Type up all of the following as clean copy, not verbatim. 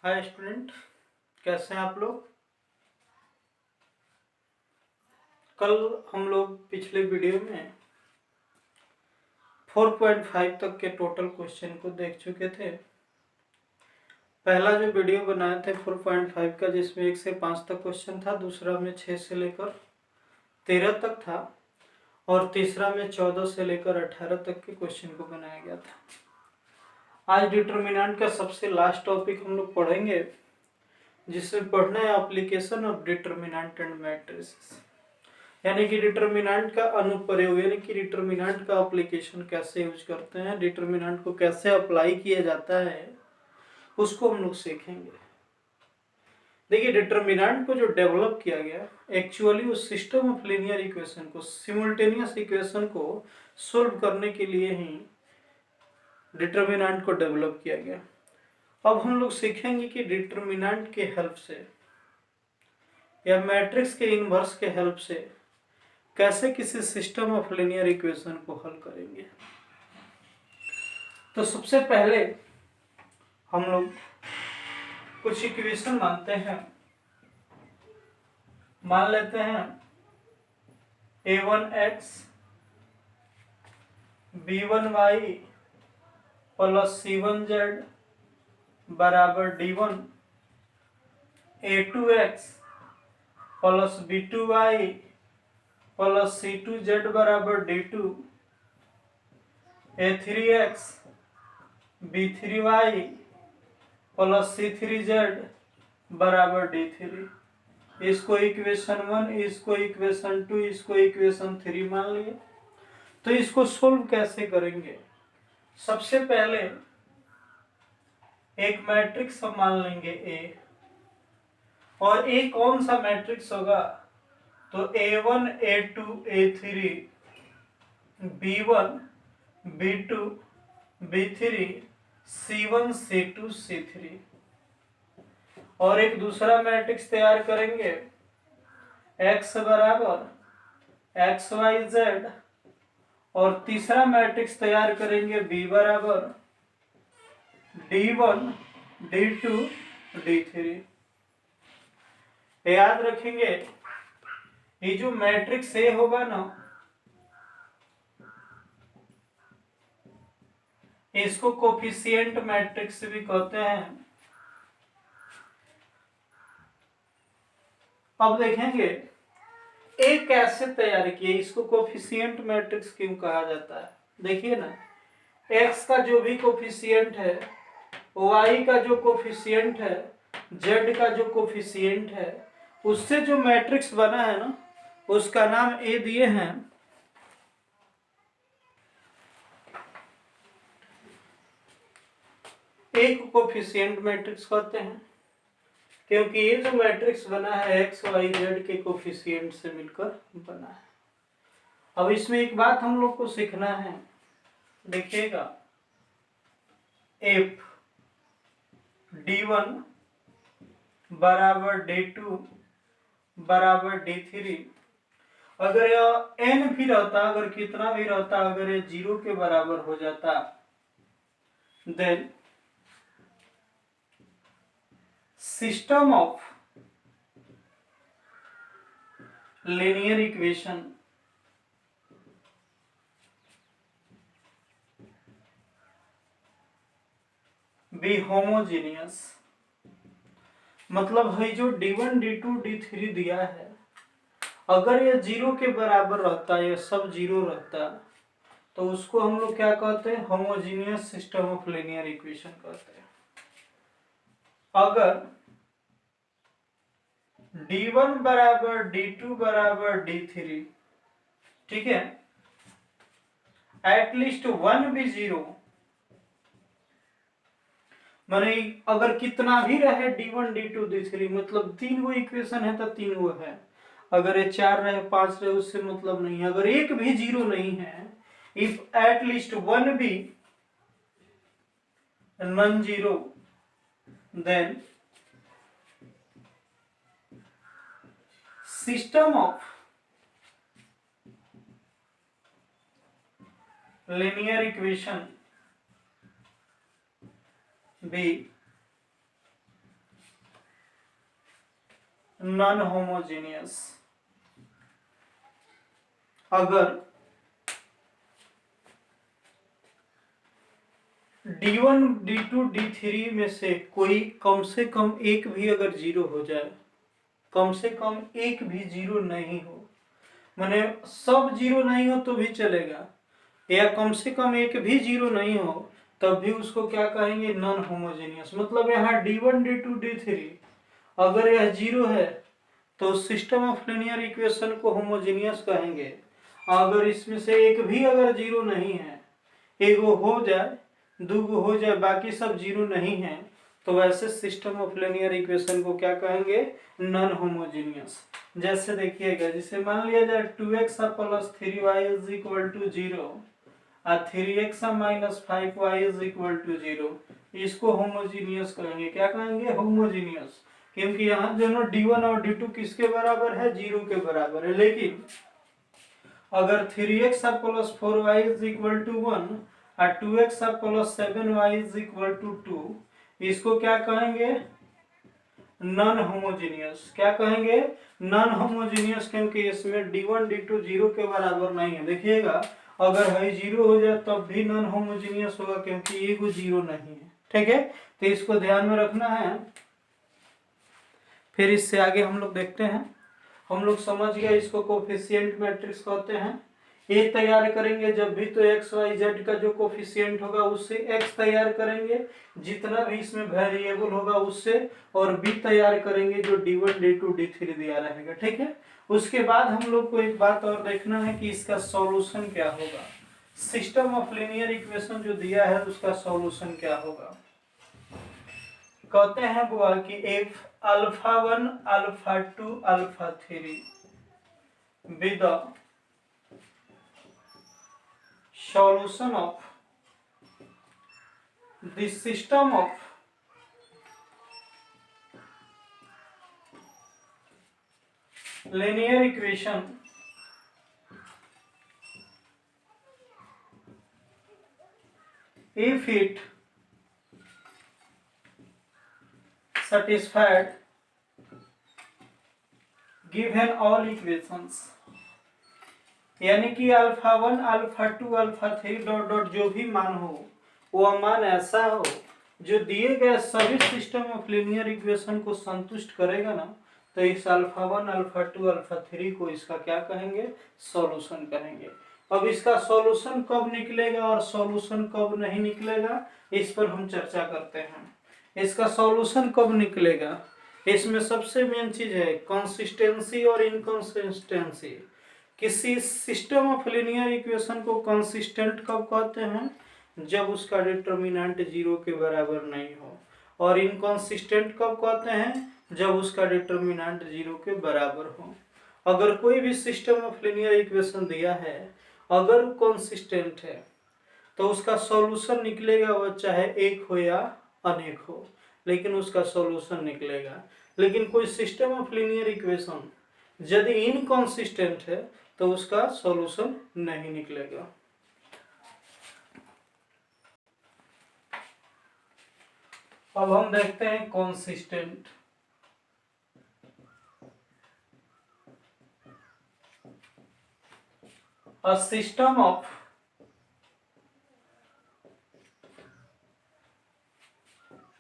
Hi student, कैसे हैं आप लोग। कल हम लोग पिछले वीडियो में 4.5 तक के टोटल क्वेश्चन को देख चुके थे। पहला जो वीडियो बनाए थे 4.5 का, जिसमें 1 से 5 तक क्वेश्चन था, दूसरा में 6 से लेकर 13 तक था और तीसरा में 14 से लेकर 18 तक के क्वेश्चन को बनाया गया था। आज डिटर्मिनेंट का सबसे लास्ट टॉपिक हम लोग पढ़ेंगे, जिसमें पढ़ना है application of determinant and matrices, यानी कि डिटर्मिनेंट का अनुप्रयोग, यानी कि डिटर्मिनेंट का एप्लीकेशन कैसे यूज करते हैं, डिटर्मिनेंट को कैसे अप्लाई किया जाता है, उसको हम लोग सीखेंगे। देखिए, डिटर्मिनेंट को जो डेवलप किया गया, एक्चुअली उस सिस्टम ऑफ लीनियर इक्वेशन को, सिमुल्टेनियस इक्वेशन को सोल्व करने के लिए ही डिटर्मिनेंट को डेवलप किया गया। अब हम लोग सीखेंगे कि डिटर्मिनेंट के हेल्प से या मैट्रिक्स के इनवर्स के हेल्प से कैसे किसी सिस्टम ऑफ लीनियर इक्वेशन को हल करेंगे। तो सबसे पहले हम लोग कुछ इक्वेशन मानते हैं। मान लेते हैं a1x b1y प्लस c1z बराबर d1, a2x plus b2y plus c2z बराबर d2, a3x b3y plus c3z बराबर d3। इसको इक्वेशन 1, इसको इक्वेशन 2, इसको इक्वेशन 3 मान लिए। तो इसको सोल्व कैसे करेंगे? सबसे पहले एक मैट्रिक्स हम मान लेंगे A, और A कौन सा मैट्रिक्स होगा? तो A1 A2 A3 B1 B2 B3 C1 C2 C3, और एक दूसरा मैट्रिक्स तैयार करेंगे X बराबर XYZ, और तीसरा मैट्रिक्स तैयार करेंगे B बराबर D1 D2 D3। याद रखेंगे, ये जो मैट्रिक्स A होगा ना, इसको कोफिशिएंट मैट्रिक्स भी कहते हैं। अब देखेंगे ए कैसे तैयार किए, इसको कोफिशिएंट मैट्रिक्स क्यों कहा जाता है। देखिए ना, एक्स का जो भी कोफिशिएंट है, वाई का जो कोफिशिएंट है, जेड का जो कोफिशिएंट है, उससे जो मैट्रिक्स बना है ना, उसका नाम ए दिए हैं। ए को कोफिशिएंट मैट्रिक्स कहते हैं, क्योंकि ये जो मैट्रिक्स बना है एक्स वाई जेड के कोफिशिएंट से मिलकर बना है। अब इसमें एक बात हम लोग को सीखना है, देखिएगा, एफ d1 बराबर d2 बराबर d3, अगर यह n भी रहता, अगर कितना भी रहता, अगर ये 0 के बराबर हो जाता, then system of linear equation be homogeneous. मतलब है जो d1 d2 d3 दिया है, अगर ये 0 के बराबर रहता, ये सब 0 रहता, तो उसको हम लोग क्या कहते हैं? Homogeneous system of linear equation कहते हैं। अगर d1 बराबर d2 बराबर d3, ठीक है, एटलीस्ट 1 भी 0, माने अगर कितना भी रहे d1 d2 d3, मतलब 3 गो इक्वेशन है तो 3 गो है, अगर ये 4 रहे 5 रहे उससे मतलब नहीं है। अगर एक भी 0 नहीं है, इफ एटलीस्ट 1 भी non zero, then system of linear equation be non homogeneous. अगर D1 D2 D3 में से कोई कम से कम एक भी अगर जीरो हो जाए, कम से कम एक भी जीरो नहीं हो, माने सब जीरो नहीं हो तो भी चलेगा, या कम से कम एक भी जीरो नहीं हो तब भी उसको क्या कहेंगे, नॉन होमोजेनियस। मतलब यहाँ D1 D2 D3 अगर यह जीरो है तो सिस्टम ऑफ लीनियर इक्वेशन को होमोजेनियस कहेंगे। अगर इसमें से एक भी अगर जीरो नहीं है, एक हो जाए, दो हो जाए, बाकी सब जीरो नहीं है, तो वैसे सिस्टम ऑफ लीनियर इक्वेशन को क्या कहेंगे, नॉन होमोजेनियस। जैसे देखिएगा, जिसे मान लिया जाए 2x plus 3y is equal to 0 और 3x minus 5y is equal to 0, इसको होमोजेनियस कहेंगे। क्या कहेंगे, होमोजेनियस, क्योंकि यहाँ दोनों D1 और D2 किसके बराबर है, 0 के बराबर है। लेकिन अगर 3x plus 4y is equal to 1 और 2x plus 7y is equal to 2, इसको क्या कहेंगे, नॉन होमोजेनियस। क्या कहेंगे, नॉन होमोजेनियस, क्योंकि इसमें D1 D2 0 के बराबर नहीं है। देखिएगा, अगर है 0 हो जाए तब भी नॉन होमोजेनियस होगा, क्योंकि ये कोई 0 नहीं है। ठीक है, तो इसको ध्यान में रखना है। फिर इससे आगे हम लोग देखते हैं। हम लोग समझ गए, इसको कोफिशिएंट मैट्रिक्स कहते हैं। ए तैयार करेंगे जब भी तो एक्स वाई जेड का जो कोफिशिएंट होगा उससे एक्स तैयार करेंगे, जितना भी इसमें वेरिएबल होगा उससे, और बी तैयार करेंगे जो D1 D2 D3 दिया रहेगा। ठीक है, उसके बाद हम लोग को एक बात और देखना है कि इसका सॉल्यूशन क्या होगा। सिस्टम ऑफ लीनियर इक्वेशन जो दिया है उसका सॉल्यूशन क्या होगा। कहते हैं बुआ कि if alpha 1 alpha 2 alpha 3 with solution of the system of linear equation if it satisfied given all equations, यानी कि alpha 1 alpha 2 alpha 3 dot dot जो भी मान हो, वह मान ऐसा हो जो दिए गए सभी सिस्टम ऑफ लीनियर इक्वेशन को संतुष्ट करेगा ना, तो इस अल्फा 1 अल्फा 2 अल्फा 3 को इसका क्या कहेंगे, सॉल्यूशन कहेंगे। अब इसका सॉल्यूशन कब निकलेगा और सॉल्यूशन कब नहीं निकलेगा, इस पर हम चर्चा करते हैं। इसका सॉल्यूशन कब निकलेगा, इसमें सबसे मेन चीज है कंसिस्टेंसी और इनकंसिस्टेंसी। किसी सिस्टम ऑफ लीनियर इक्वेशन को कंसिस्टेंट कब कहते हैं, जब उसका डिटर्मिनेंट 0 के बराबर नहीं हो, और इनकंसिस्टेंट कब कहते हैं, जब उसका डिटर्मिनेंट 0 के बराबर हो। अगर कोई भी सिस्टम ऑफ लीनियर इक्वेशन दिया है, अगर कंसिस्टेंट है तो उसका सॉल्यूशन निकलेगा, वह चाहे एक हो या अनेक हो, लेकिन उसका सॉल्यूशन निकलेगा। लेकिन कोई सिस्टम ऑफ लीनियर इक्वेशन यदि इनकंसिस्टेंट है तो उसका सॉल्यूशन नहीं निकलेगा। अब हम देखते हैं consistent. A system of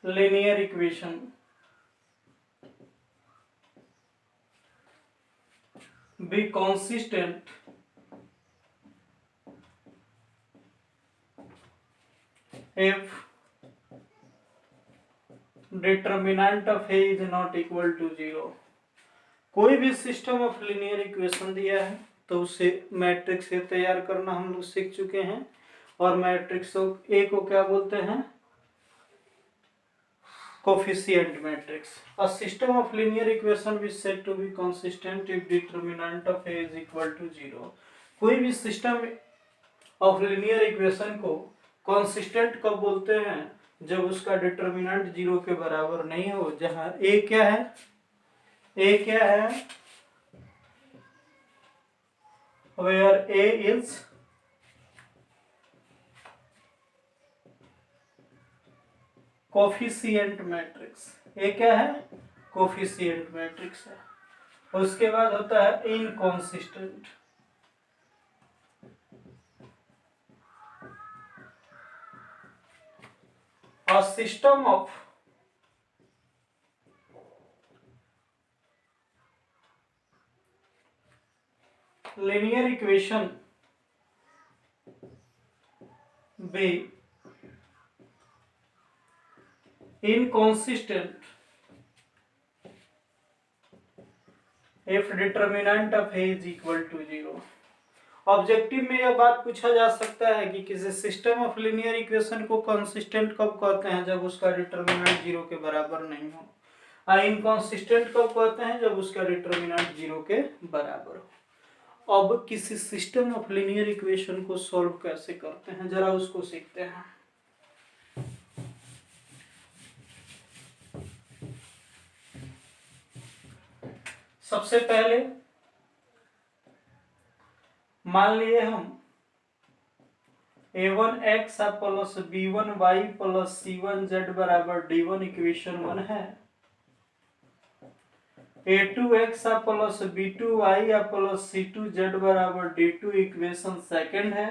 linear equation be consistent if determinant of A is not equal to 0। कोई भी सिस्टम ऑफ लीनियर इक्वेशन दिया है तो उसे मैट्रिक्स से तैयार करना हम लोग सीख चुके हैं, और मैट्रिक्स ए को क्या बोलते हैं, coefficient matrix. A system of linear equation is said to be consistent if determinant of A is equal to 0। कोई भी सिस्टम ऑफ लीनियर इक्वेशन को कंसिस्टेंट कब बोलते हैं, जब उसका डिटर्मिनेंट 0 के बराबर नहीं हो। जहां ए क्या है, ए क्या है, where A is coefficient matrix. ये क्या है, कोफिशिएंट मैट्रिक्स है। उसके बाद होता है inconsistent. A system of linear equation be inconsistent if determinant of A is equal to 0। Objective में यह बात पूछा जा सकता है कि किसी सिस्टम ऑफ लीनियर इक्वेशन को कंसिस्टेंट कब कहते हैं, जब उसका डिटरमिनेंट 0 के बराबर नहीं हो। इनकंसिस्टेंट कब कहते हैं, जब उसका डिटरमिनेंट 0 के बराबर हो। अब किसी सिस्टम ऑफ लीनियर इक्वेशन को सॉल्व कैसे करते हैं, जरा उसको सीखते हैं। सबसे पहले मान लिए हम a1x plus b1y plus c1z बराबर d1 इक्वेशन 1 है। a2x plus b2y plus c2z बराबर d2 इक्वेशन सेकंड है।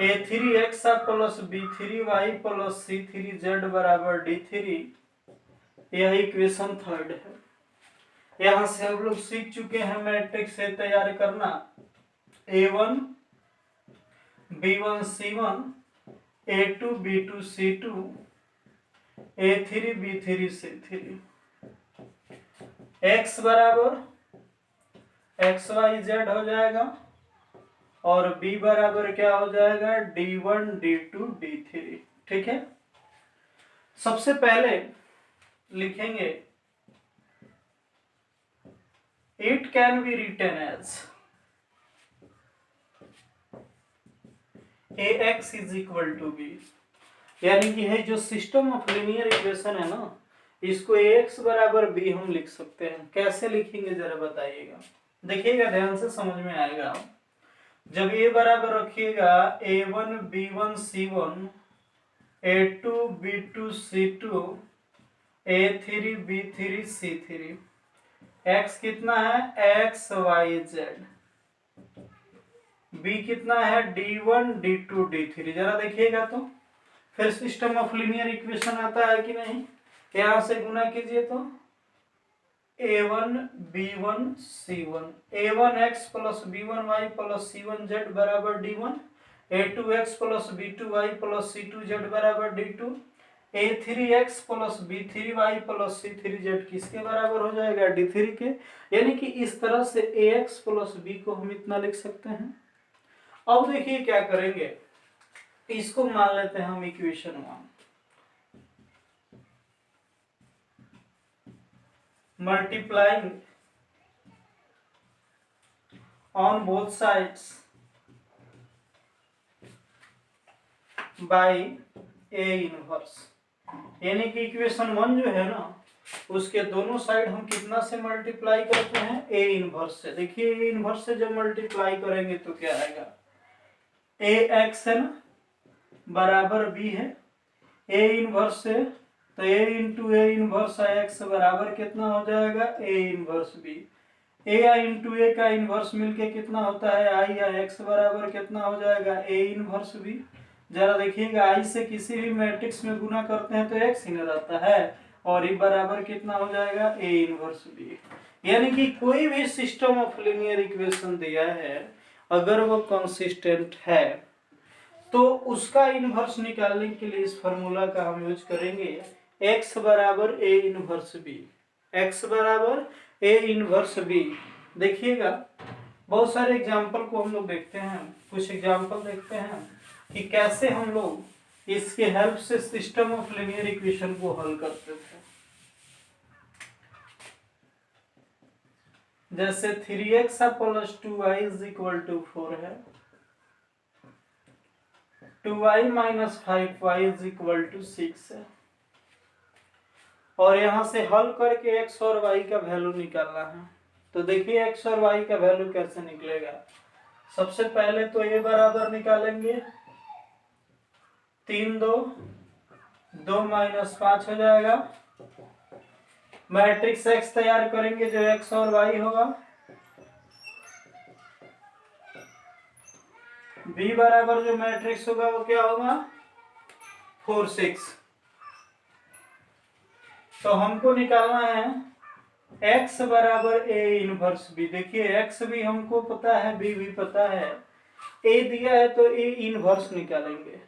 a3x plus b3y plus c3z बराबर d3, यह इक्वेशन थर्ड है। यहां से हम लोग सीख चुके हैं मैट्रिक्स से तैयार करना। a1 b1 c1 a2 b2 c2 a3 b3 c3। x बराबर xyz हो जाएगा और b बराबर क्या हो जाएगा d1 d2 d3। ठीक है, सबसे पहले लिखेंगे it can be written as ax is equal to b, यानी कि है जो सिस्टम ऑफ लीनियर इक्वेशन है ना, इसको ax बराबर b हम लिख सकते हैं। कैसे लिखेंगे जरा बताइएगा, देखिएगा ध्यान से, समझ में आएगा। जब a बराबर रखिएगा a1 b1 c1 a2 b2 c2 a3 b3 c3, x कितना है x y z, b कितना है d1 d2 d3। जरा देखिएगा तो फिर सिस्टम ऑफ लीनियर इक्वेशन आता है कि नहीं। यहां से गुना कीजिए तो a1 b1 c1 a1x plus b1y plus c1z बराबर d1 a2x plus b2y plus c2z बराबर d2 a3x plus b3y plus c3z किसके बराबर हो जाएगा d3 के। यानी कि इस तरह से ax प्लस b को हम इतना लिख सकते हैं। अब देखिए क्या करेंगे, इसको मान लेते हैं हम equation 1। Multiplying on both sides by a inverse, यानी कि इक्वेशन 1 जो है ना, उसके दोनों साइड हम कितना से मल्टीप्लाई करते हैं a इनवर्स से। देखिए a इनवर्स से जब मल्टीप्लाई करेंगे तो क्या आएगा, ax है ना बराबर b है a इनवर्स से, तो a into A inverse x बराबर कितना हो जाएगा a inverse b। a into A का इनवर्स मिलके कितना होता है i या x बराबर कितना हो जाएगा a इनवर्स b। जरा देखिएगा i से किसी भी मैट्रिक्स में गुना करते हैं तो x ही न रहता है, और ये बराबर कितना हो जाएगा a इनवर्स b। यानी कि कोई भी सिस्टम ऑफ लीनियर इक्वेशन दिया है, अगर वो कंसिस्टेंट है तो उसका इनवर्स निकालने के लिए इस फॉर्मूला का हम यूज करेंगे x बराबर a इनवर्स b। x बराबर a इनवर्स b। देखिएगा बहुत सारे एग्जाम्पल को हम लोग देखते हैं, कुछ एग्जाम्पल देखते हैं कि कैसे हम लोग इसके हेल्प से सिस्टम ऑफ लीनियर इक्वेशन को हल करते थे। जैसे 3x plus 2y is equal to 4 है, 2y minus 5y is equal to 6 है, और यहां से हल करके x और y का वैल्यू निकालना है। तो देखिए x और y का वैल्यू कैसे निकलेगा। सबसे पहले तो a बराबर निकालेंगे 3 2 2 माइनस 5 हो जाएगा, मैट्रिक्स एक्स तैयार करेंगे जो एक्स और वाई होगा, बी बराबर जो मैट्रिक्स होगा वो क्या होगा 4 6। तो हमको निकालना है x बराबर ए इनवर्स बी। देखिए x भी हमको पता है, b भी पता है, a दिया है तो a इनवर्स निकालेंगे।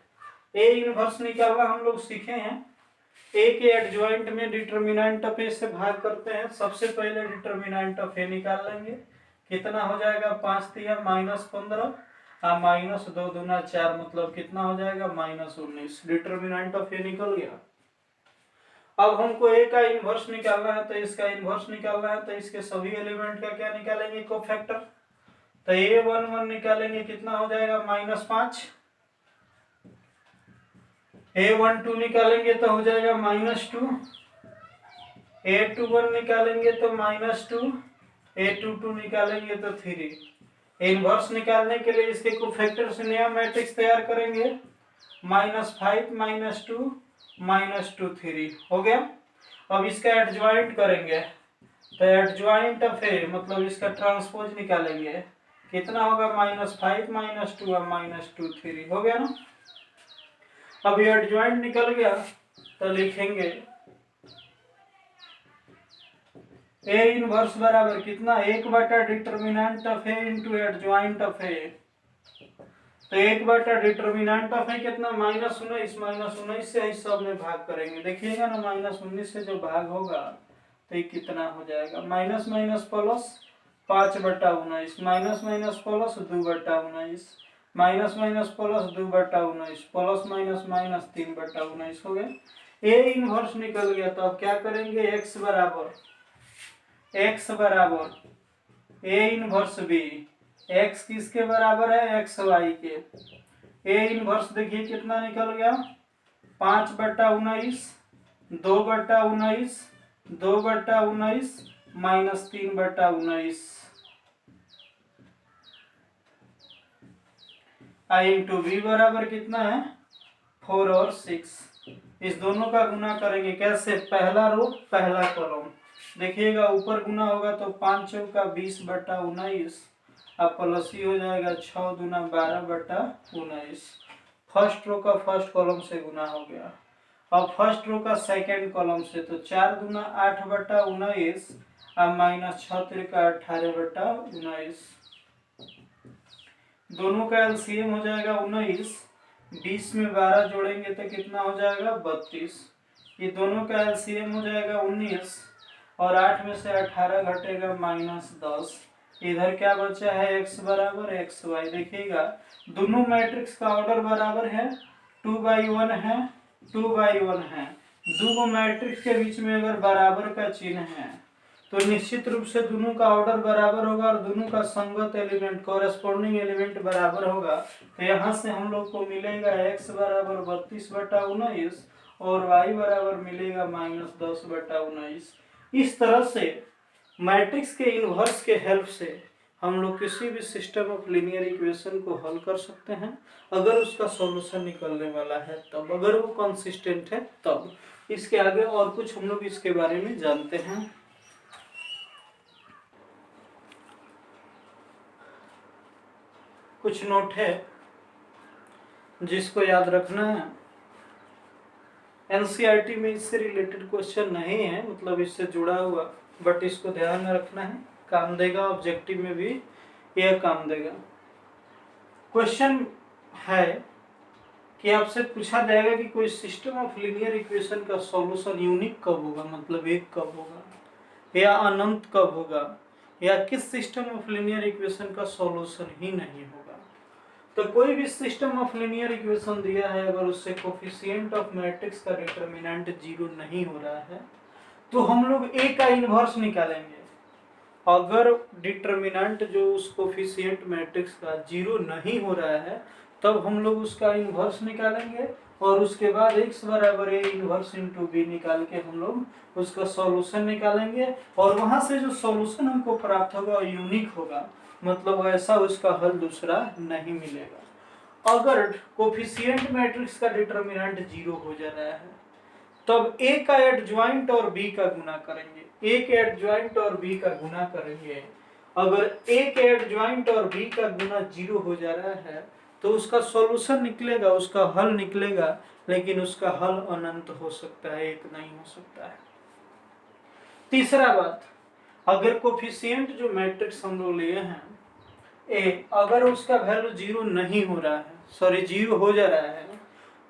a इनवर्स निकालना हम लोग सीखे हैं। a के एडजॉइंट में डिटर्मिनेंट ऑफ a से भाग करते हैं। सबसे पहले डिटर्मिनेंट ऑफ a निकाल लेंगे, कितना हो जाएगा 5 तिया -15 -2 दूना 4, मतलब कितना हो जाएगा -19। डिटर्मिनेंट ऑफ a निकल गया। अब हमको a का इनवर्स निकालना है, तो इसका इनवर्स निकालना है, तो इसके सभी एलिमेंट का क्या निकालेंगे कोफैक्टर। तो a11 निकालेंगे, कितना हो जाएगा -5। a12 निकालेंगे तो हो जाएगा -2। a21 निकालेंगे तो -2। a22 निकालेंगे तो 3। इनवर्स निकालने के लिए इसके कोफैक्टर से नया मैट्रिक्स तैयार करेंगे, -5 -2 -2 3 हो गया। अब इसका एडजॉइंट करेंगे, तो एडजॉइंट ऑफ ए मतलब इसका ट्रांसपोज निकालेंगे, कितना होगा -5 -2 -2 3 हो गया ना। अब ये एडजॉइंट निकल गया तो लिखेंगे ए इनवर्स बराबर कितना 1 determinant of A into adjoint of A. तो 1 डिटर्मिनेंट ऑफ ए कितना -19। -19 से इस सब में भाग करेंगे, देखिएगा ना -19 से जो भाग होगा तो ये कितना हो जाएगा minus minus plus 5/19 minus minus plus 2/19 minus minus plus 2/19 plus minus minus 3/19 हो गया। ए इनवर्स निकल गया। तो अब क्या करेंगे x बराबर ए इनवर्स बी। x किसके बराबर है एक्स वाई के। ए इनवर्स देखिए कितना निकल गया 5/19 2/19 2/19 माइनस 3/19 आई इंटू बी बराबर कितना है 4 और 6। इस दोनों का गुना करेंगे कैसे, पहला रो पहला कॉलम। देखिएगा ऊपर गुना होगा तो 5 चौका 20/19 अब प्लस ही हो जाएगा 6 दूना 12/19। फर्स्ट रो का फर्स्ट कॉलम से गुना हो गया। अब फर्स्ट रो का सेकंड कॉलम से, तो 4 दूना 8/19 अब माइनस 6 तिरका 18/19। दोनों का एलसीएम हो जाएगा 19। 20 में 12 जोड़ेंगे तो कितना हो जाएगा 32। ये दोनों का एलसीएम हो जाएगा 19 और 8 में से 18 घटेगा -10। इधर क्या बचा है x बराबर एक्स वाई। देखिएगा दोनों मैट्रिक्स का ऑर्डर बराबर है 2/1 है 2/1 है। दोनों मैट्रिक्स के बीच में अगर बराबर का चिन्ह है तो निश्चित रूप से दोनों का ऑर्डर बराबर होगा और दोनों का संगत एलिमेंट कॉरेस्पॉन्डिंग एलिमेंट बराबर होगा। तो यहाँ से हम लोग को मिलेगा x बराबर 32/19 और y बराबर मिलेगा -10/19। इस तरह से मैट्रिक्स के इनवर्स के हेल्प से हम लोग किसी भी सिस्टम ऑफ लीनियर इक्वेशन को हल कर सकते हैं, अगर उसका सॉल्यूशन निकलने वाला है तब, अगर वो कंसिस्टेंट है तब। इसके आगे और कुछ हम लोग इसके बारे में जानते हैं। कुछ नोट है जिसको याद रखना है। एनसीईआरटी में इससे रिलेटेड क्वेश्चन नहीं है, मतलब इससे जुड़ा हुआ, बट इसको ध्यान में रखना है, काम देगा। ऑब्जेक्टिव में भी यह काम देगा। क्वेश्चन है कि आपसे पूछा जाएगा कि कोई सिस्टम ऑफ लीनियर इक्वेशन का सॉल्यूशन यूनिक कब होगा, मतलब एक कब होगा या अनंत कब होगा, या किस सिस्टम ऑफ लीनियर इक्वेशन का सॉल्यूशन ही नहीं होगा। तो कोई भी सिस्टम ऑफ लीनियर इक्वेशन दिया है, अगर उससे कोफिशिएंट ऑफ मैट्रिक्स का डिटर्मिनेंट 0 नहीं हो रहा है तो हम लोग ए का इनवर्स निकालेंगे। अगर डिटर्मिनेंट जो उस कोफिशिएंट मैट्रिक्स का 0 नहीं हो रहा है तब हम लोग उसका इनवर्स निकालेंगे और उसके बाद x बराबर ए इनवर्स इंटू बी निकाल के हम लोग उसका सॉल्यूशन निकालेंगे और वहां से जो सॉल्यूशन हमको प्राप्त होगा यूनिक होगा, मतलब ऐसा उसका हल दूसरा नहीं मिलेगा। अगर कोफिशिएंट मैट्रिक्स का डिटर्मिनेंट 0 हो जा रहा है तब ए का एडज्वाइंट और बी का गुना करेंगे, ए के एडज्वाइंट और बी का गुना करेंगे। अगर ए के एडज्वाइंट और बी का गुना 0 हो जा रहा है तो उसका सॉल्यूशन निकलेगा, उसका हल निकलेगा, लेकिन उसका हल अनंत हो सकता है, एक नहीं हो सकता है। तीसरा बात, अगर कोफिशिएंट जो मैट्रिक्स हम लोग लिए हैं ए, अगर उसका वैल्यू 0 नहीं हो रहा है, सॉरी 0 हो जा रहा है,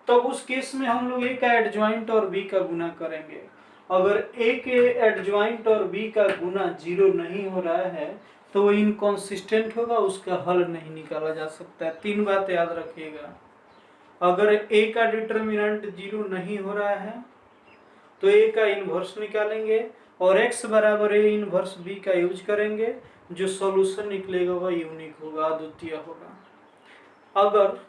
तब उस केस में हम लोग ए का एडज्वाइंट और बी का गुना करेंगे। अगर ए के एडज्वाइंट और बी का गुना 0 नहीं हो रहा है तो वो इनकॉन्सिस्टेंट होगा, उसका हल नहीं निकाला जा सकता है। 3 बात याद रखिएगा। अगर ए का डिटर्मिनेंट 0 नहीं हो रहा है तो ए का इनवर्स निकालेंगे और x बराबर ए इनवर्स बी का यूज करेंगे, जो सॉल्यूशन निकलेगा वह यूनिक होगा, अद्वितीय होगा। अगर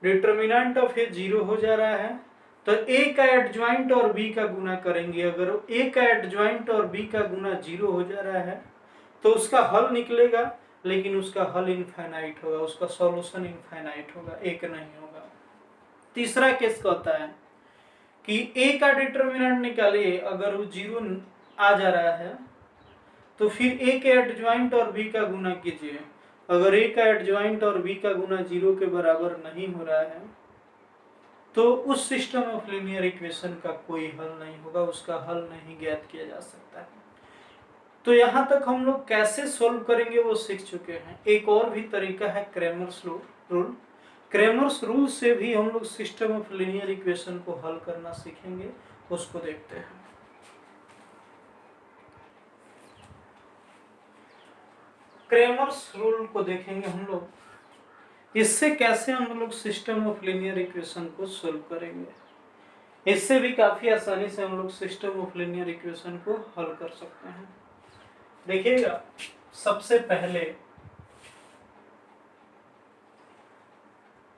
डिटर्मिनेंट ऑफ ए 0 हो जा रहा है तो ए का एडज्वाइंट और बी का गुना करेंगे। अगर ए का एडज्वाइंट और बी का गुना 0 हो जा रहा है तो उसका हल निकलेगा, लेकिन उसका हल इनफाइनाइट होगा, उसका सॉल्यूशन इनफाइनाइट होगा, एक नहीं होगा। तीसरा केस कहता है कि ए का डिटर्मिनेंट निकालिए, अगर वो 0 आ जा रहा है तो फिर ए के एडज्वाइंट और बी का गुना कीजिए। अगर ए का एडज्वाइंट और बी का गुना 0 के बराबर नहीं हो रहा है तो उस सिस्टम ऑफ लीनियर इक्वेशन का कोई हल नहीं होगा, उसका हल नहीं ज्ञात किया जा सकता है। तो यहाँ तक हम लोग कैसे सोल्व करेंगे वो सीख चुके हैं। एक और भी तरीका है क्रैमर्स रूल। क्रैमर्स रूल से भी हम लोग सिस्टम ऑफ लीनियर इक्वेशन को हल करना सीखेंगे, उसको देखते हैं। क्रैमर्स रूल को देखेंगे हम लोग, इससे कैसे हम लोग सिस्टम ऑफ लीनियर इक्वेशन को सोल्व करेंगे। इससे भी काफी आसानी से हम लोग सिस्टम ऑफ लीनियर इक्वेशन को हल कर सकते हैं। देखिएगा, सबसे पहले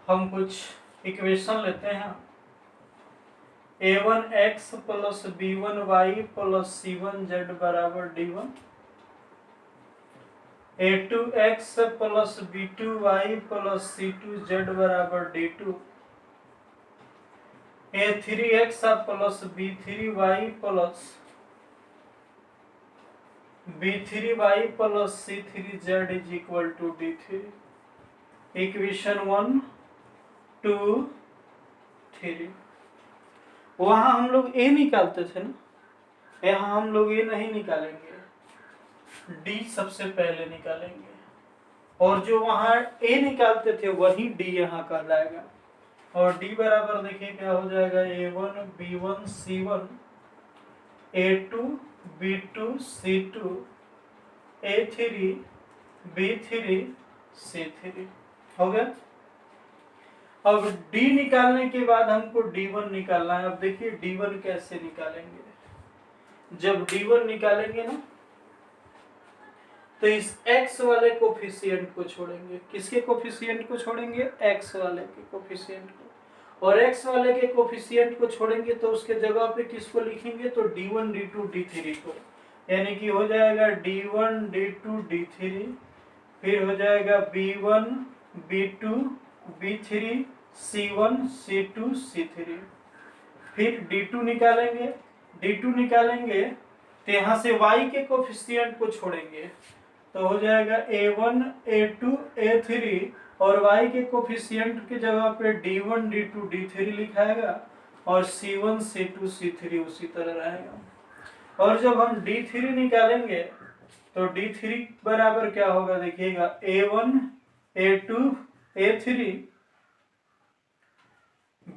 हम कुछ इक्वेशन लेते हैं। a1x plus b1y plus c1z बराबर d1, a2x plus b2y plus c2z बराबर d2, a3x plus b3y plus b3y plus c3z is equal to d3। Equation 1 2 3। वहां हम लोग a निकालते थे ना, यहाँ हम लोग a नहीं निकालेंगे, d सबसे पहले निकालेंगे, और जो वहां a निकालते थे वही d यहाँ कहलाएगा। और d बराबर देखिए क्या हो जाएगा, a1 b1 c1 a2 b2 c2 a3 b3 c3 हो गया। अब d निकालने के बाद हमको d1 निकालना है। अब देखिए d1 कैसे निकालेंगे। जब d1 निकालेंगे ना तो इस x वाले कोफिशिएंट को छोड़ेंगे। किसके कोफिशिएंट को छोड़ेंगे? x वाले के कोफिशिएंट को। और x वाले के कोफिशिएंट को छोड़ेंगे तो उसके जगह पे किसको लिखेंगे? तो d1 d2 d3 को। यानी कि हो जाएगा d1 d2 d3, फिर हो जाएगा b1 b2 b3 c1 c2 c3, फिर d2 निकालेंगे। d2 निकालेंगे तो यहाँ से y के कोफिशिएंट को छोड़ेंगे तो हो जाएगा a1 a2 a3, और y के कोफिशिएंट की जगह पे d1 d2 d3 लिखाएगा और c1 c2 c3 उसी तरह रहेगा। और जब हम d3 निकालेंगे तो d3 बराबर क्या होगा? देखिएगा a1 a2 a3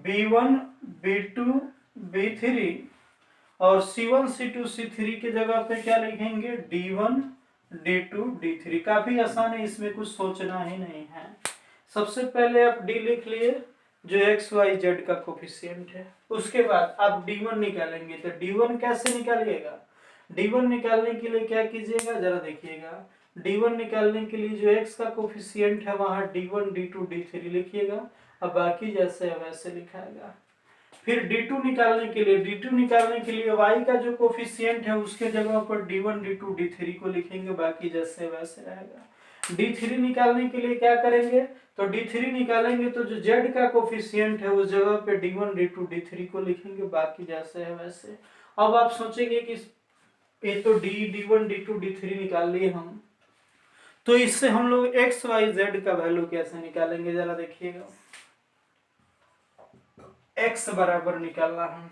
b1 b2 b3, और c1 c2 c3 के जगह पे क्या लिखेंगे? d1 d2 d3। काफी आसान है, इसमें कुछ सोचना ही नहीं है। सबसे पहले आप d लिख लिए जो x y z का कोफिशिएंट है। उसके बाद आप d1 निकालेंगे। तो d1 कैसे निकालिएगा? d1 निकालने के लिए क्या कीजिएगा जरा देखिएगा। d1 निकालने के लिए जो x का कोफिशिएंट है वहां d1 d2 d3 लिखिएगा, अब बाकी जैसे है वैसे लिखाएगा। फिर d2 निकालने के लिए y का जो कोफिशिएंट है उसके जगह पर d1 d2 d3 को लिखेंगे, बाकी जैसे वैसे रहेगा। d3 निकालने के लिए क्या करेंगे? तो D3 निकालेंगे तो जो Z का कोफिशिएंट है उस जगह पे D1 D2 D3 को लिखेंगे, बाकी जैसे है वैसे। अब आप सोचेंगे कि ये तो D1 D2 D3 निकाल लिए हम, तो इससे हम लोग एक्स वाई जेड का वैल्यू कैसे निकालेंगे, जरा देखिएगा। एक्स बराबर निकालना है,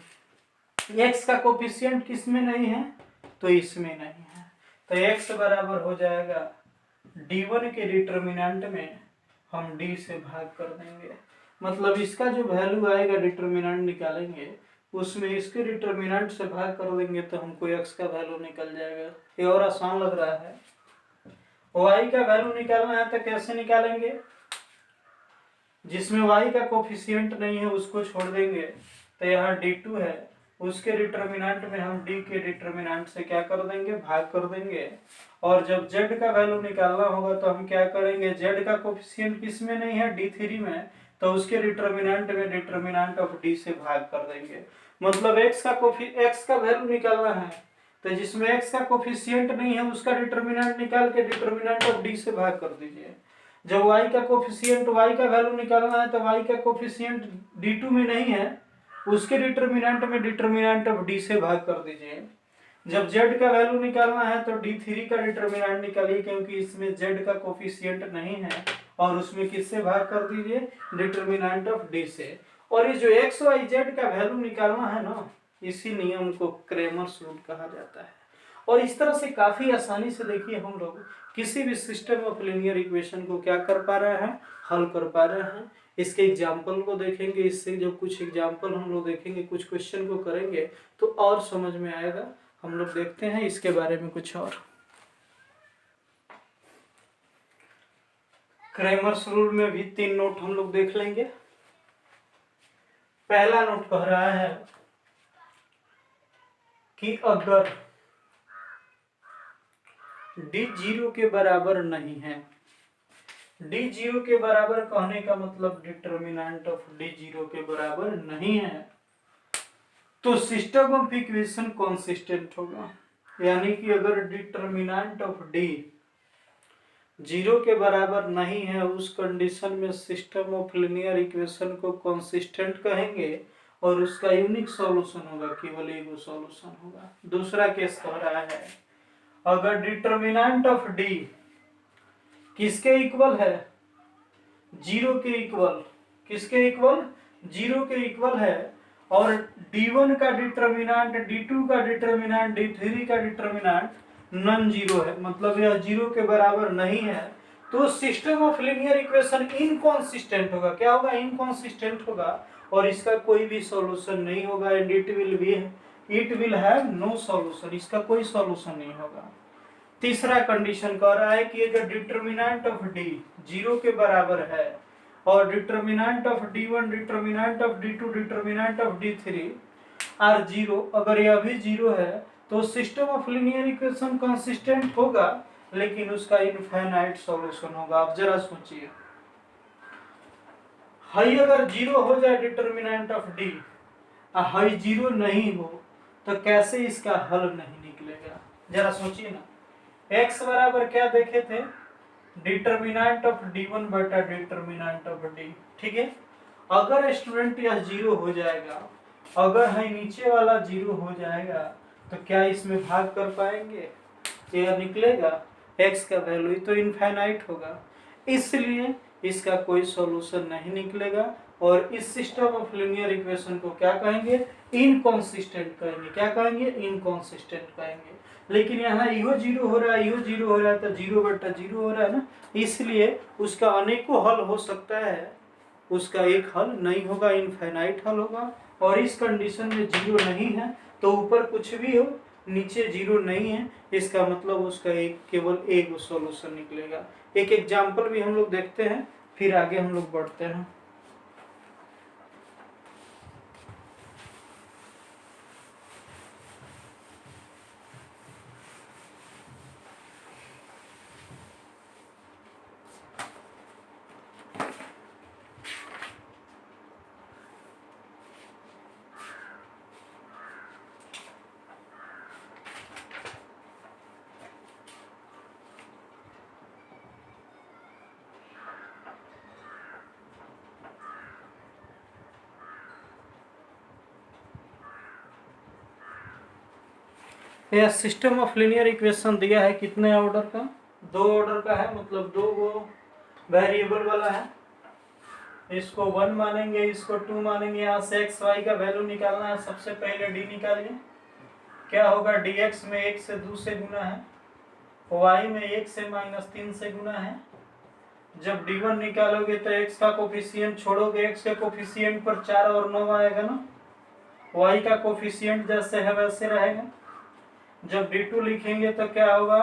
एक्स का कोफिशिएंट किस में नहीं है, तो इसमें नहीं है, तो एक्स बराबर हो जाएगा D1 के डिटर्मिनेंट में हम D से भाग कर देंगे। मतलब इसका जो वैल्यू आएगा डिटर्मिनेंट निकालेंगे, उसमें इसके डिटर्मिनेंट से भाग कर देंगे तो हमको x का वैल्यू निकल जाएगा। ये और आसान लग रहा है। y का वैल्यू निकालना है तो कैसे निकालेंगे, जिसमें y का कोफिशिएंट नहीं है उसको छोड़ देंगे, तो यहाँ D2 है, उसके डिटर्मिनेंट में हम D के डिटर्मिनेंट से क्या कर देंगे, भाग कर देंगे। और जब z का वैल्यू निकालना होगा तो हम क्या करेंगे, z का कोफिशिएंट किस में नहीं है, D3 में, तो उसके डिटर्मिनेंट में डिटर्मिनेंट ऑफ D से भाग कर देंगे। मतलब x का वैल्यू निकालना है, तो जिसमें x का कोफिशिएंट नहीं है उसका डिटर्मिनेंट निकाल के डिटर्मिनेंट ऑफ D से भाग कर दीजिए। जब y का कोफिशिएंट y का वैल्यू निकालना है तो y का कोफिशिएंट D2 में नहीं है, उसके डिटर्मिनेंट में डिटर्मिनेंट ऑफ D से भाग कर दीजिए। जब z का वैल्यू निकालना है तो D3 का डिटर्मिनेंट निकालिए, क्योंकि इसमें z का कोफिशिएंट नहीं है, और उसमें किससे भाग कर दीजिए, डिटर्मिनेंट ऑफ D से। और ये जो x y z का वैल्यू निकालना है ना, इसी नियम को क्रेमर्स रूल कहा जाता है। और इस तरह से काफी आसानी से देखिए हम लोग किसी भी सिस्टम ऑफ लीनियर इक्वेशन को क्या कर पा रहे हैं, हल कर पा रहे हैं। इसके एग्जाम्पल को देखेंगे, इससे जब कुछ एग्जाम्पल हम लोग देखेंगे, कुछ क्वेश्चन को करेंगे तो और समझ में आएगा। हम लोग देखते हैं इसके बारे में कुछ और। क्रेमर्स रूल में भी 3 नोट हम लोग देख लेंगे। पहला नोट कह रहा है कि अगर D 0 के बराबर नहीं है, D 0 के बराबर कहने का मतलब डिटर्मिनेंट ऑफ D 0 के बराबर नहीं है, तो सिस्टम ऑफ इक्वेशन कंसिस्टेंट होगा। यानी कि अगर डिटर्मिनेंट ऑफ D 0 के बराबर नहीं है, उस कंडीशन में सिस्टम ऑफ लीनियर इक्वेशन को कंसिस्टेंट कहेंगे और उसका यूनिक सॉल्यूशन होगा, केवल एक सॉल्यूशन होगा। दूसरा केस कह रहा है अगर डिटर्मिनेंट ऑफ D किसके इक्वल है, 0 के इक्वल, किसके इक्वल, 0 के इक्वल है, और D1 का डिटर्मिनेंट, D2 का डिटर्मिनेंट, D3 का डिटर्मिनेंट नॉन जीरो है, मतलब यह 0 के बराबर नहीं है, तो system of linear equation inconsistent होगा। क्या होगा, इनकंसिस्टेंट होगा, और इसका कोई भी सॉल्यूशन नहीं होगा। And it will have no solution, इसका कोई सॉल्यूशन नहीं होगा। तीसरा कंडीशन कह रहा है कि अगर डिटर्मिनेंट ऑफ D 0 के बराबर है और determinant of D1, determinant of D2, determinant of D3 are 0, अगर यह भी 0 है तो system of linear equation consistent होगा, लेकिन उसका इनफाइनाइट सॉल्यूशन होगा। आप जरा सोचिए, हाई अगर 0 हो जाए डिटर्मिनेंट ऑफ D, हाई 0 नहीं हो, तो कैसे इसका हल नहीं निकलेगा, जरा सोचिए ना। x बराबर क्या देखे थे, डिटर्मिनेंट ऑफ D1 बटा डिटर्मिनेंट ऑफ D, ठीक है। अगर स्टूडेंट यह 0 हो जाएगा, अगर है नीचे वाला 0 हो जाएगा, तो क्या इसमें भाग कर पाएंगे, यह निकलेगा, x का वैल्यू तो इनफाइनाइट होगा, इसलिए इसका कोई सॉल्यूशन नहीं निकलेगा। और इस सिस्टम ऑफ लीनियर इक्वेशन को क्या कहेंगे, इनकंसिस्टेंट कहेंगे। क्या कहेंगे, इनकंसिस्टेंट कहेंगे। लेकिन यहाँ इहो 0 हो रहा है, इहो 0 हो रहा है, तो 0 बटा 0 हो रहा है ना, इसलिए उसका अनेकों हल हो सकता है, उसका एक हल नहीं होगा, इनफाइनाइट हल होगा। और इस कंडीशन में 0 नहीं है, तो ऊपर कुछ भी हो, नीचे 0 नहीं है, इसका मतलब उसका केवल एक सॉल्यूशन निकलेगा। एक एग्जाम्पल भी हम लोग देखते हैं, फिर आगे हम लोग बढ़ते हैं। यह सिस्टम ऑफ लीनियर इक्वेशन दिया है कितने ऑर्डर का, 2 ऑर्डर का है, मतलब 2 वो वेरिएबल वाला है। इसको 1 मानेंगे, इसको 2 मानेंगे। यहाँ से एक्स वाई का वैल्यू निकालना है। सबसे पहले डी निकालिए। क्या होगा, dx में 1 से 2 से गुना है, y में 1 से -3 से गुना है। जब d1 निकालोगे तो x का कोफिशिएंट छोड़ोगे, x के कोफिशिएंट पर 4 और 9 आएगा ना, y का कोफिशिएंट जैसे है वैसे रहेगा। जब d2 लिखेंगे तो क्या होगा,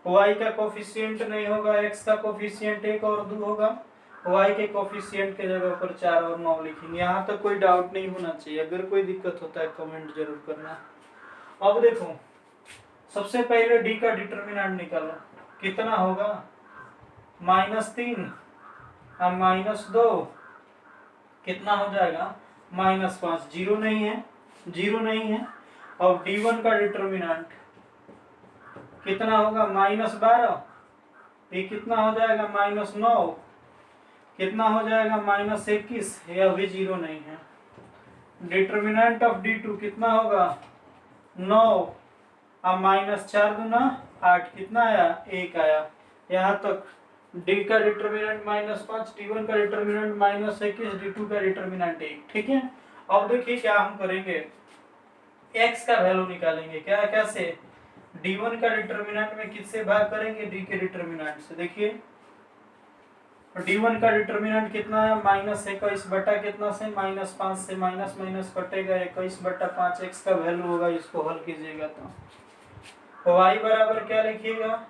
y का कोफिशिएंट नहीं होगा, x का कोफिशिएंट 1 और 2 होगा, y के कोफिशिएंट के जगह पर 4 और 9 लिखेंगे। यहाँ तक कोई डाउट नहीं होना चाहिए। अगर कोई दिक्कत होता है कमेंट जरूर करना। अब देखो, सबसे पहले d का डिटरमिनेंट निकालो, कितना होगा, -3 और -2 कितना हो जाएगा, -5। जीरो नहीं है, जीरो नहीं है। और d1 का डिटरमिनेंट कितना होगा, -12, ये कितना हो जाएगा, -9, कितना हो जाएगा, -21, ये अभी जीरो नहीं है। डिटरमिनेंट ऑफ d2 कितना होगा, 9 और -4 दूना 8, कितना आया, 1 आया। यहाँ तक d का डिटरमिनेंट -5, d1 का डिटरमिनेंट -21, d2 का डिटरमिनेंट 1। ठीक है। अब देखिए क्या हम करेंगे, x का वैल्यू निकालेंगे। क्या, कैसे, d1 का डिटरमिनेंट में किससे भाग करेंगे, d के डिटरमिनेंट से। देखिए d1 का डिटरमिनेंट कितना है, -21 बटा कितना से, -5 से, माइनस माइनस कटेगा, 21 बटा 5 x का वैल्यू होगा। इसको हल कीजिएगा तो y बराबर क्या लिखिएगा,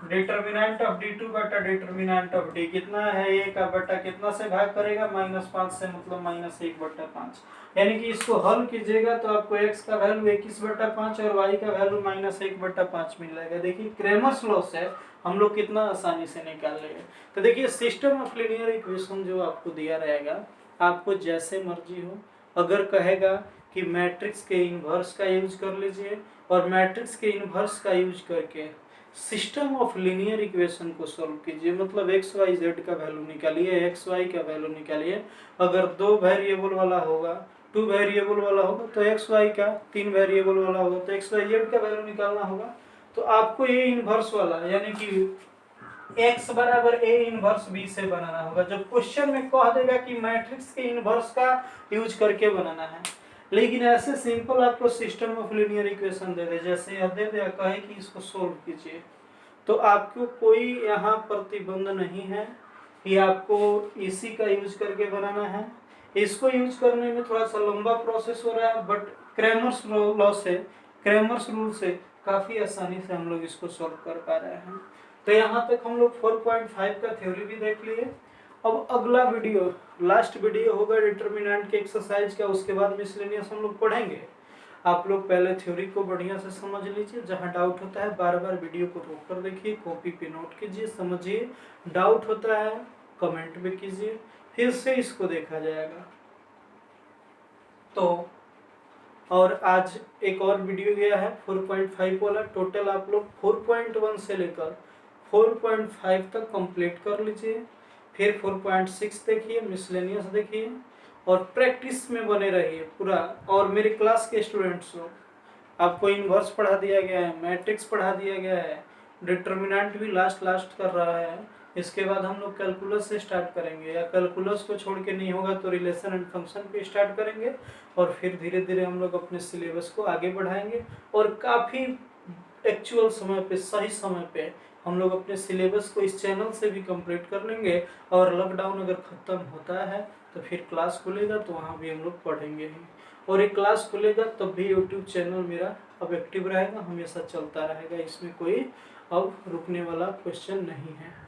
डिटरमिनेंट ऑफ d2 बटा डिटरमिनेंट ऑफ d कितना है, 1 का बटा कितना से भाग करेगा, -5 से, मतलब -1 बटा 5। यानी कि इसको हल कीजिएगा तो आपको x का वैल्यू 21 बटा 5 और y का वैल्यू -1 बटा 5 मिल जाएगा। देखिए क्रेमर्स लॉ से हम लोग कितना आसानी से निकाल लेंगे। तो देखिए सिस्टम ऑफ लीनियर इक्वेशन जो आपको दिया रहेगा, आपको जैसे मर्जी हो, अगर कहेगा कि मैट्रिक्स के इन्वर्स का यूज कर लीजिए और मैट्रिक्स के इन्वर्स का यूज करके सिस्टम ऑफ लीनियर इक्वेशन को सॉल्व कीजिए, मतलब एक्स वाई जेड का वैल्यू निकालिए, एक्स वाई का वैल्यू निकालिए। अगर 2 वेरिएबल वाला होगा, 2 वेरिएबल वाला होगा तो एक्स वाई का, 3 वेरिएबल वाला होगा तो एक्स वाई जेड का वैल्यू निकालना होगा। तो आपको ये इन्वर्स वाला यानी कि x बराबर a इन्वर्स b से बनाना होगा। जब क्वेश्चन में कह देगा कि मैट्रिक्स के इन्वर्स का यूज करके बनाना है, लेकिन ऐसे सिंपल आपको सिस्टम ऑफ लीनियर इक्वेशन दे दे, जैसे यह दे दे कहे कि इसको सोल्व कीजिए, तो आपको कोई यहाँ प्रतिबंध नहीं है कि आपको इसी का यूज करके बनाना है। इसको यूज करने में थोड़ा सा लंबा प्रोसेस हो रहा है, बट क्रेमर्स लॉ से, क्रेमर्स रूल से काफ़ी आसानी से हम लोग इसको सॉल्व कर पा रहे हैं। तो यहाँ तक हम लोग 4.5 का थ्योरी भी देख लिए। अब अगला वीडियो, लास्ट वीडियो होगा डिटरमिनेंट के एक्सरसाइज का, उसके बाद मिसलेनियस हम लोग पढ़ेंगे। आप लोग पहले थ्योरी को बढ़िया से समझ लीजिए, जहाँ डाउट होता है बार बार वीडियो को रोक कर देखिए, कॉपी पे नोट कीजिए, समझिए, डाउट होता है कमेंट भी कीजिए, फिर से इसको देखा जाएगा। तो और आज एक और वीडियो गया है 4.5 वाला, टोटल आप लोग 4.1 से लेकर 4.5 तक कंप्लीट कर लीजिए। फिर 4.6 देखिए, मिसलेनियस देखिए और प्रैक्टिस में बने रहिए पूरा। और मेरे क्लास के स्टूडेंट्स लोग, आपको इन्वर्स पढ़ा दिया गया है, मैट्रिक्स पढ़ा दिया गया है, डिटरमिनेंट भी लास्ट कर रहा है। इसके बाद हम लोग कैलकुलस से स्टार्ट करेंगे, या कैलकुलस को छोड़ के नहीं होगा तो रिलेशन एंड फंक्शन पे स्टार्ट करेंगे, और फिर धीरे धीरे हम लोग अपने सिलेबस को आगे बढ़ाएंगे। और काफ़ी एक्चुअल समय पे, सही समय पे हम लोग अपने सिलेबस को इस चैनल से भी कंप्लीट कर लेंगे। और लॉकडाउन अगर ख़त्म होता है तो फिर क्लास खुलेगा तो वहाँ भी हम लोग पढ़ेंगे ही। और एक क्लास खुलेगा तब भी यूट्यूब चैनल मेरा अब एक्टिव रहेगा, हमेशा चलता रहेगा, इसमें कोई अब रुकने वाला क्वेश्चन नहीं है।